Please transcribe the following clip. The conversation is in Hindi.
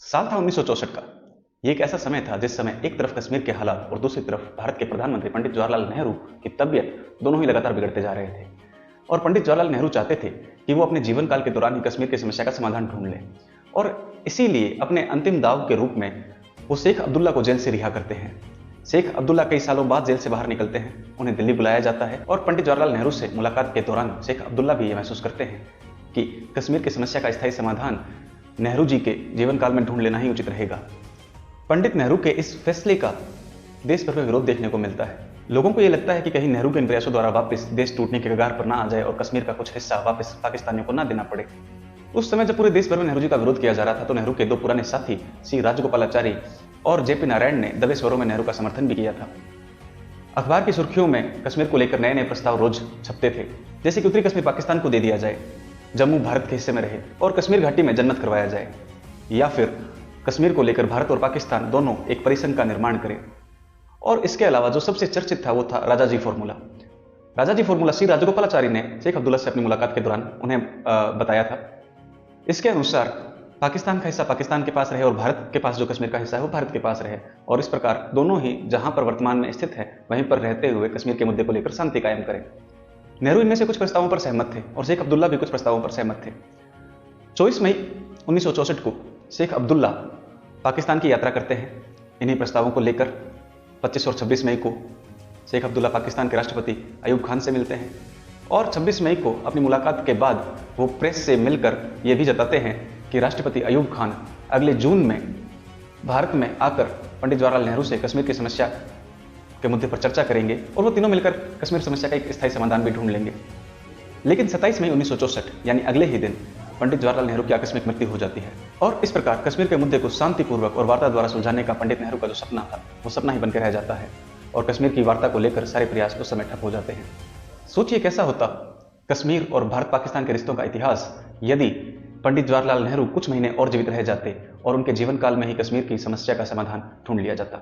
साल था 1964 का। ये एक ऐसा समय था जिस समय एक तरफ कश्मीर के हालात और दूसरी तरफ भारत के प्रधानमंत्री पंडित जवाहरलाल नेहरू की तबीयत दोनों ही लगातार बिगड़ते जा रहे थे। और पंडित जवाहरलाल नेहरू चाहते थे कि वो अपने जीवन काल के दौरान ही कश्मीर की समस्या का समाधान ढूंढ लें, और इसीलिए अपने अंतिम दाव के रूप में वो शेख अब्दुल्ला को जेल से रिहा करते हैं। शेख अब्दुल्ला कई सालों बाद जेल से बाहर निकलते हैं, उन्हें दिल्ली बुलाया जाता है और पंडित जवाहरलाल नेहरू से मुलाकात के दौरान शेख अब्दुल्ला भी ये महसूस करते हैं कि कश्मीर की समस्या का स्थायी समाधान नेहरू जी के जीवन काल में ढूंढ लेना ही उचित रहेगा। पंडित नेहरू के इस फैसले का देश भर में विरोध देखने को मिलता है। लोगों को यह लगता है कि कहीं नेहरू के इन प्रयासों द्वारा वापस देश टूटने के कगार पर ना आ जाए और कश्मीर का कुछ हिस्सा वापस पाकिस्तानियों को ना देना पड़े। उस समय जब पूरे देश भर में नेहरू जी का विरोध किया जा रहा था तो नेहरू के दो पुराने साथी सी राजगोपालाचारी और जेपी नारायण ने दबे स्वरों में नेहरू का समर्थन भी किया था। अखबार की सुर्खियों में कश्मीर को लेकर नए नए प्रस्ताव रोज छपते थे, जैसे कि उत्तरी कश्मीर पाकिस्तान को दे दिया जाए, जम्मू भारत के हिस्से में रहे और कश्मीर घाटी में जन्नत करवाया जाए, या फिर कश्मीर को लेकर भारत और पाकिस्तान दोनों एक परिसंघ का निर्माण करें। और इसके अलावा जो सबसे चर्चित था वो था Rajaji formula. Rajaji formula C Rajagopalachari ने शेख अब्दुल्ला से अपनी मुलाकात के दौरान उन्हें बताया था। इसके अनुसार पाकिस्तान का हिस्सा पाकिस्तान के पास रहे और भारत के पास जो कश्मीर का हिस्सा है वो भारत के पास रहे, और इस प्रकार दोनों ही जहां पर वर्तमान में स्थित है वहीं पर रहते हुए कश्मीर के मुद्दे को लेकर शांति कायम करें। नेहरू इनमें से कुछ प्रस्तावों पर सहमत थे और शेख अब्दुल्ला भी कुछ प्रस्तावों पर सहमत थे। 24 मई 1964 को शेख अब्दुल्ला पाकिस्तान की यात्रा करते हैं इन्हीं प्रस्तावों को लेकर। 25 और 26 मई को शेख अब्दुल्ला पाकिस्तान के राष्ट्रपति अयूब खान से मिलते हैं और 26 मई को अपनी मुलाकात के बाद वो प्रेस से मिलकर ये भी जताते हैं कि राष्ट्रपति अयूब खान अगले जून में भारत में आकर पंडित जवाहरलाल नेहरू से कश्मीर की समस्या के मुद्दे पर चर्चा करेंगे और वो तीनों मिलकर कश्मीर समस्या का एक स्थायी समाधान भी ढूंढ लेंगे। लेकिन 27 मई 1964 यानी अगले ही दिन पंडित जवाहरलाल नेहरू की आकस्मिक मृत्यु हो जाती है और इस प्रकार कश्मीर के मुद्दे को शांतिपूर्वक और वार्ता द्वारा सुलझाने का पंडित नेहरू का जो सपना था वो सपना ही बनकर रह जाता है और कश्मीर की वार्ता को लेकर सारे प्रयास उस समय ठप हो जाते हैं। सोचिए कैसा होता कश्मीर और भारत पाकिस्तान के रिश्तों का इतिहास यदि पंडित जवाहरलाल नेहरू कुछ महीने और जीवित रह जाते और उनके जीवन काल में ही कश्मीर की समस्या का समाधान ढूंढ लिया जाता।